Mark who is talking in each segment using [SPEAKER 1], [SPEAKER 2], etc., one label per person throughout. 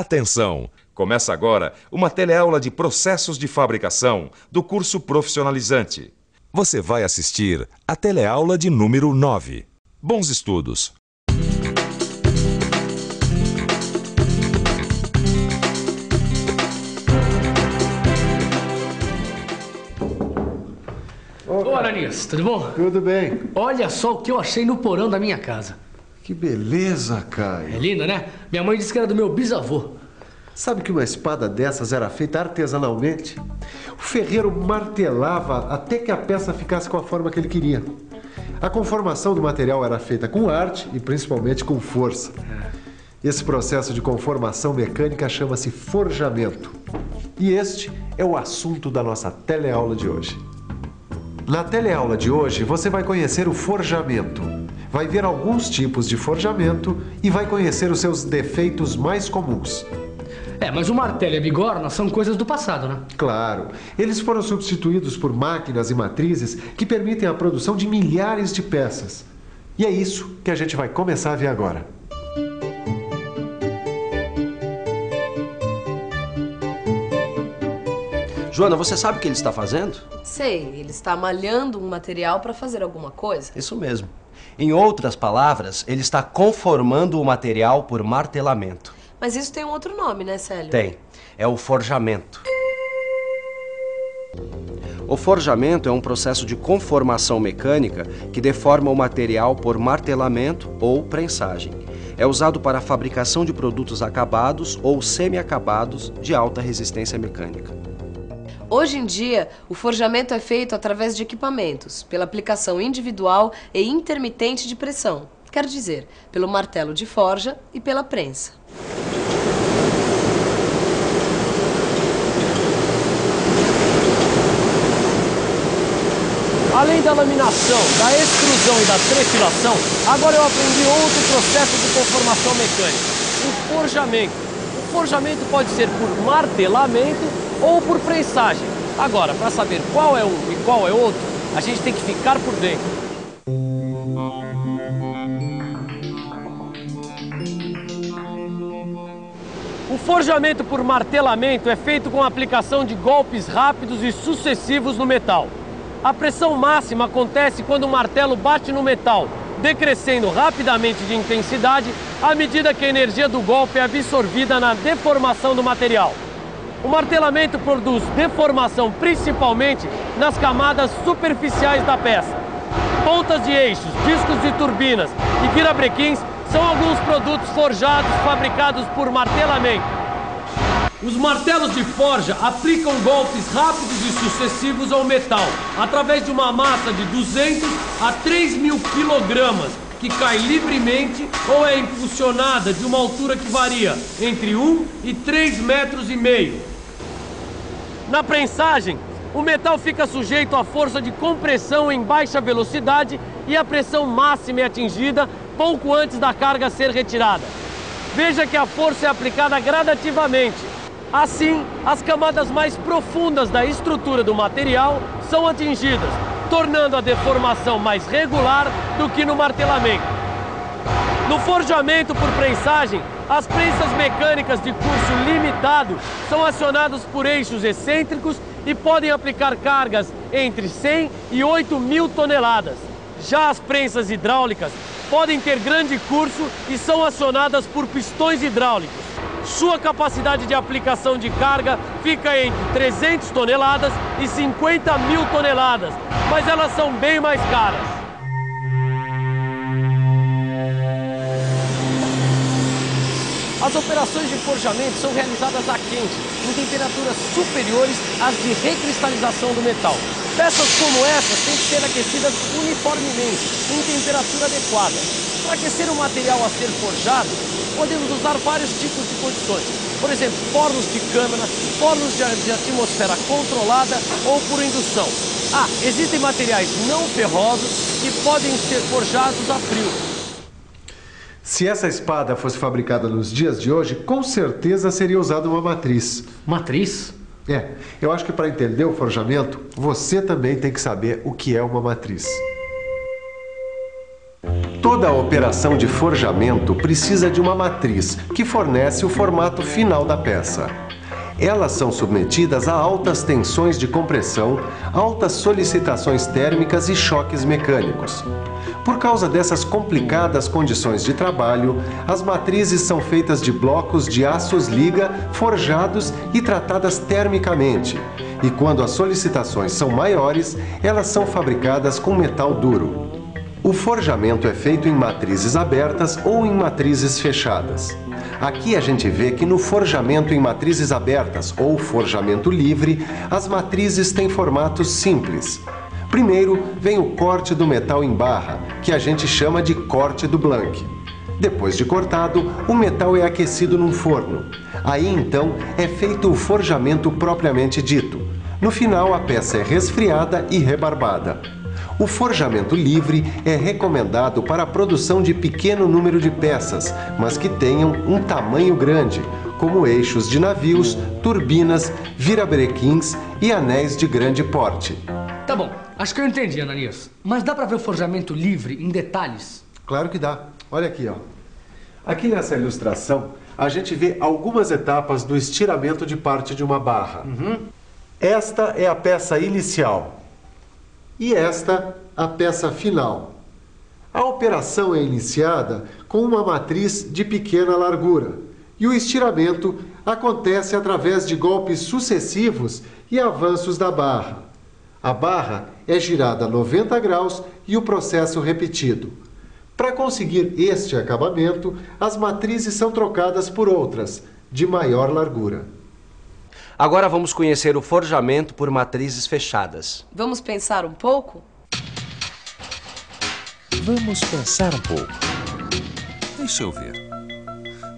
[SPEAKER 1] Atenção! Começa agora uma teleaula de processos de fabricação do curso profissionalizante. Você vai assistir a teleaula de número 9. Bons estudos!
[SPEAKER 2] Ô, Ananias, tudo bom?
[SPEAKER 3] Tudo bem.
[SPEAKER 2] Olha só o que eu achei no porão da minha casa.
[SPEAKER 3] Que beleza, Caio.
[SPEAKER 2] É linda, né? Minha mãe disse que era do meu bisavô.
[SPEAKER 3] Sabe que uma espada dessas era feita artesanalmente? O ferreiro martelava até que a peça ficasse com a forma que ele queria. A conformação do material era feita com arte e principalmente com força. Esse processo de conformação mecânica chama-se forjamento. E este é o assunto da nossa teleaula de hoje. Na teleaula de hoje, você vai conhecer o forjamento. Vai ver alguns tipos de forjamento e vai conhecer os seus defeitos mais comuns.
[SPEAKER 2] Mas o martelo e a bigorna são coisas do passado, né?
[SPEAKER 3] Claro, eles foram substituídos por máquinas e matrizes que permitem a produção de milhares de peças. E é isso que a gente vai começar a ver agora.
[SPEAKER 4] Joana, você sabe o que ele está fazendo?
[SPEAKER 5] Sei, ele está malhando um material para fazer alguma coisa.
[SPEAKER 4] Isso mesmo. Em outras palavras, ele está conformando o material por martelamento.
[SPEAKER 5] Mas isso tem um outro nome, né, Célio?
[SPEAKER 4] Tem. É o forjamento. O forjamento é um processo de conformação mecânica que deforma o material por martelamento ou prensagem. É usado para a fabricação de produtos acabados ou semi-acabados de alta resistência mecânica.
[SPEAKER 5] Hoje em dia, o forjamento é feito através de equipamentos, pela aplicação individual e intermitente de pressão. Quer dizer, pelo martelo de forja e pela prensa.
[SPEAKER 2] Além da laminação, da extrusão e da trefilação, agora eu aprendi outro processo de conformação mecânica, o forjamento. O forjamento pode ser por martelamento ou por prensagem. Agora, para saber qual é um e qual é outro, a gente tem que ficar por dentro. O forjamento por martelamento é feito com a aplicação de golpes rápidos e sucessivos no metal. A pressão máxima acontece quando o martelo bate no metal, decrescendo rapidamente de intensidade à medida que a energia do golpe é absorvida na deformação do material. O martelamento produz deformação principalmente nas camadas superficiais da peça. Pontas de eixos, discos de turbinas e virabrequins são alguns produtos forjados fabricados por martelamento. Os martelos de forja aplicam golpes rápidos e sucessivos ao metal, através de uma massa de 200 a 3.000 quilogramas, que cai livremente ou é impulsionada de uma altura que varia entre 1 e 3,5 metros. Na prensagem, o metal fica sujeito à força de compressão em baixa velocidade e a pressão máxima é atingida pouco antes da carga ser retirada. Veja que a força é aplicada gradativamente. Assim, as camadas mais profundas da estrutura do material são atingidas, tornando a deformação mais regular do que no martelamento. No forjamento por prensagem, as prensas mecânicas de curso limitado são acionadas por eixos excêntricos e podem aplicar cargas entre 100 e 8.000 toneladas. Já as prensas hidráulicas podem ter grande curso e são acionadas por pistões hidráulicos. Sua capacidade de aplicação de carga fica entre 300 toneladas e 50.000 toneladas, mas elas são bem mais caras. As operações de forjamento são realizadas a quente, em temperaturas superiores às de recristalização do metal. Peças como essas têm que ser aquecidas uniformemente, em temperatura adequada. Para aquecer o material a ser forjado, podemos usar vários tipos de condições. Por exemplo, fornos de câmara, fornos de atmosfera controlada ou por indução. Existem materiais não ferrosos que podem ser forjados a frio.
[SPEAKER 3] Se essa espada fosse fabricada nos dias de hoje, com certeza seria usada uma matriz.
[SPEAKER 2] Matriz?
[SPEAKER 3] Eu acho que para entender o forjamento, você também tem que saber o que é uma matriz. Toda a operação de forjamento precisa de uma matriz que fornece o formato final da peça. Elas são submetidas a altas tensões de compressão, altas solicitações térmicas e choques mecânicos. Por causa dessas complicadas condições de trabalho, as matrizes são feitas de blocos de aços liga forjados e tratadas termicamente. E quando as solicitações são maiores, elas são fabricadas com metal duro. O forjamento é feito em matrizes abertas ou em matrizes fechadas. Aqui a gente vê que no forjamento em matrizes abertas ou forjamento livre, as matrizes têm formatos simples. Primeiro vem o corte do metal em barra, que a gente chama de corte do Blank. Depois de cortado, o metal é aquecido num forno. Aí então é feito o forjamento propriamente dito. No final a peça é resfriada e rebarbada. O forjamento livre é recomendado para a produção de pequeno número de peças, mas que tenham um tamanho grande, como eixos de navios, turbinas, virabrequins e anéis de grande porte.
[SPEAKER 6] Tá bom, acho que eu entendi, Ananias. Mas dá para ver o forjamento livre em detalhes?
[SPEAKER 3] Claro que dá. Olha aqui, ó. Aqui nessa ilustração, a gente vê algumas etapas do estiramento de parte de uma barra. Esta é a peça inicial. E esta, a peça final. A operação é iniciada com uma matriz de pequena largura e o estiramento acontece através de golpes sucessivos e avanços da barra. A barra é girada a 90 graus e o processo repetido. Para conseguir este acabamento, as matrizes são trocadas por outras, de maior largura.
[SPEAKER 4] Agora vamos conhecer o forjamento por matrizes fechadas.
[SPEAKER 5] Vamos pensar um pouco?
[SPEAKER 1] Vamos pensar um pouco. Deixa eu ver.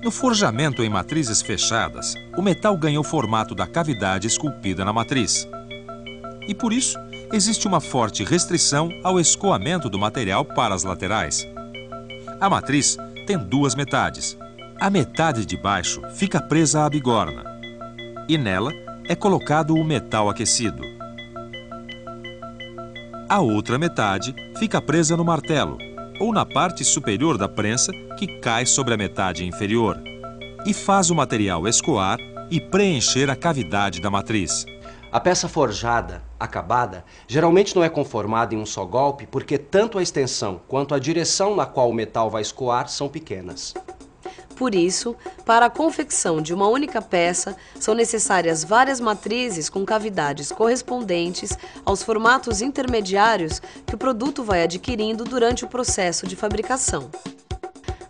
[SPEAKER 1] No forjamento em matrizes fechadas, o metal ganha o formato da cavidade esculpida na matriz. E por isso, existe uma forte restrição ao escoamento do material para as laterais. A matriz tem duas metades. A metade de baixo fica presa à bigorna e nela é colocado o metal aquecido. A outra metade fica presa no martelo ou na parte superior da prensa que cai sobre a metade inferior e faz o material escoar e preencher a cavidade da matriz.
[SPEAKER 4] A peça forjada, acabada, geralmente não é conformada em um só golpe porque tanto a extensão quanto a direção na qual o metal vai escoar são pequenas.
[SPEAKER 5] Por isso, para a confecção de uma única peça, são necessárias várias matrizes com cavidades correspondentes aos formatos intermediários que o produto vai adquirindo durante o processo de fabricação.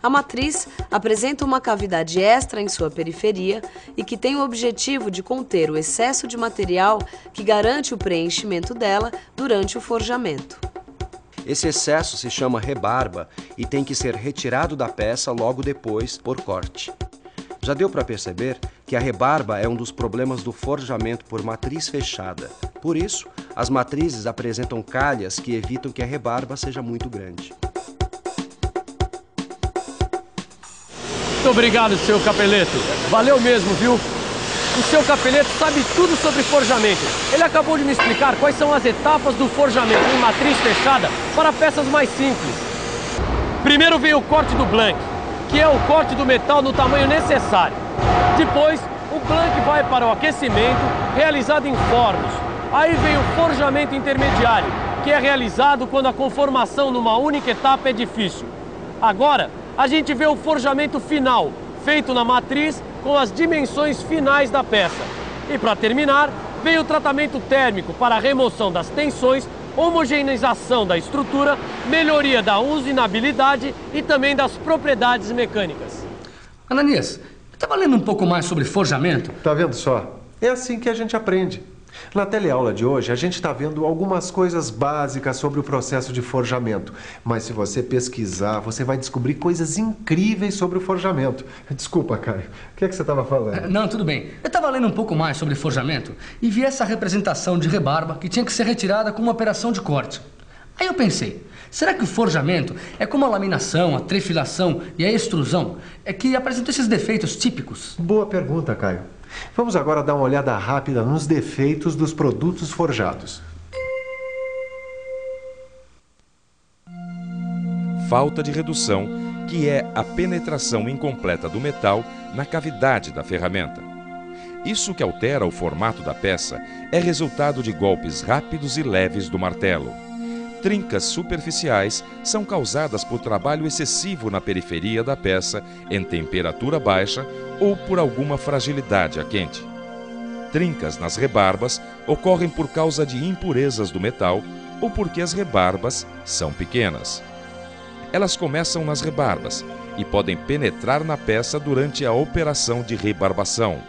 [SPEAKER 5] A matriz apresenta uma cavidade extra em sua periferia e que tem o objetivo de conter o excesso de material que garante o preenchimento dela durante o forjamento.
[SPEAKER 4] Esse excesso se chama rebarba e tem que ser retirado da peça logo depois por corte. Já deu para perceber que a rebarba é um dos problemas do forjamento por matriz fechada. Por isso, as matrizes apresentam calhas que evitam que a rebarba seja muito grande.
[SPEAKER 2] Muito obrigado, seu Capeleto. Valeu mesmo, viu? O seu Capeleto sabe tudo sobre forjamento. Ele acabou de me explicar quais são as etapas do forjamento em matriz fechada para peças mais simples. Primeiro vem o corte do Blank, que é o corte do metal no tamanho necessário. Depois, o Blank vai para o aquecimento, realizado em fornos. Aí vem o forjamento intermediário, que é realizado quando a conformação numa única etapa é difícil. Agora, a gente vê o forjamento final, feito na matriz com as dimensões finais da peça. E para terminar, vem o tratamento térmico para a remoção das tensões, homogeneização da estrutura, melhoria da usinabilidade e também das propriedades mecânicas.
[SPEAKER 6] Ananias, eu estava lendo um pouco mais sobre forjamento.
[SPEAKER 3] Tá vendo só? É assim que a gente aprende. Na teleaula de hoje, a gente está vendo algumas coisas básicas sobre o processo de forjamento. Mas se você pesquisar, você vai descobrir coisas incríveis sobre o forjamento. Desculpa, Caio. O que é que você estava falando?
[SPEAKER 6] Não, tudo bem. Eu estava lendo um pouco mais sobre forjamento e vi essa representação de rebarba que tinha que ser retirada com uma operação de corte. Aí eu pensei, será que o forjamento é como a laminação, a trefilação e a extrusão, é que apresentam esses defeitos típicos?
[SPEAKER 3] Boa pergunta, Caio. Vamos agora dar uma olhada rápida nos defeitos dos produtos forjados.
[SPEAKER 1] falta de redução, que é a penetração incompleta do metal na cavidade da ferramenta. Isso que altera o formato da peça é resultado de golpes rápidos e leves do martelo. Trincas superficiais são causadas por trabalho excessivo na periferia da peça em temperatura baixa ou por alguma fragilidade a quente. Trincas nas rebarbas ocorrem por causa de impurezas do metal ou porque as rebarbas são pequenas. Elas começam nas rebarbas e podem penetrar na peça durante a operação de rebarbação.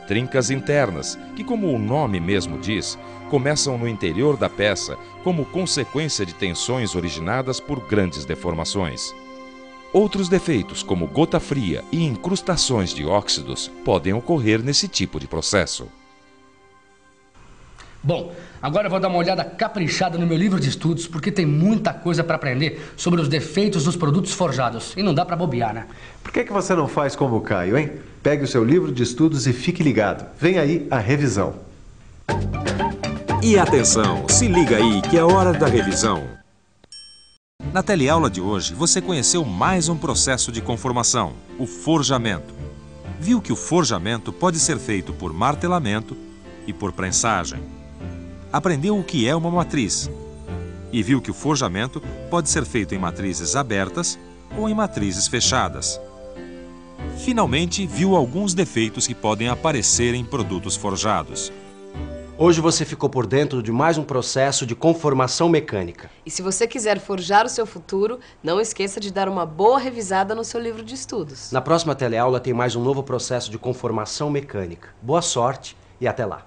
[SPEAKER 1] Trincas internas, que como o nome mesmo diz, começam no interior da peça como consequência de tensões originadas por grandes deformações. Outros defeitos, como gota fria e incrustações de óxidos, podem ocorrer nesse tipo de processo.
[SPEAKER 6] Bom, agora eu vou dar uma olhada caprichada no meu livro de estudos, porque tem muita coisa para aprender sobre os defeitos dos produtos forjados. E não dá para bobear, né?
[SPEAKER 3] Por que você não faz como o Caio, hein? Pegue o seu livro de estudos e fique ligado. Vem aí a revisão.
[SPEAKER 1] E atenção, se liga aí que é hora da revisão. Na teleaula de hoje, você conheceu mais um processo de conformação, o forjamento. Viu que o forjamento pode ser feito por martelamento e por prensagem. Aprendeu o que é uma matriz e viu que o forjamento pode ser feito em matrizes abertas ou em matrizes fechadas. Finalmente, viu alguns defeitos que podem aparecer em produtos forjados.
[SPEAKER 4] Hoje você ficou por dentro de mais um processo de conformação mecânica.
[SPEAKER 5] E se você quiser forjar o seu futuro, não esqueça de dar uma boa revisada no seu livro de estudos.
[SPEAKER 4] Na próxima teleaula tem mais um novo processo de conformação mecânica. Boa sorte e até lá!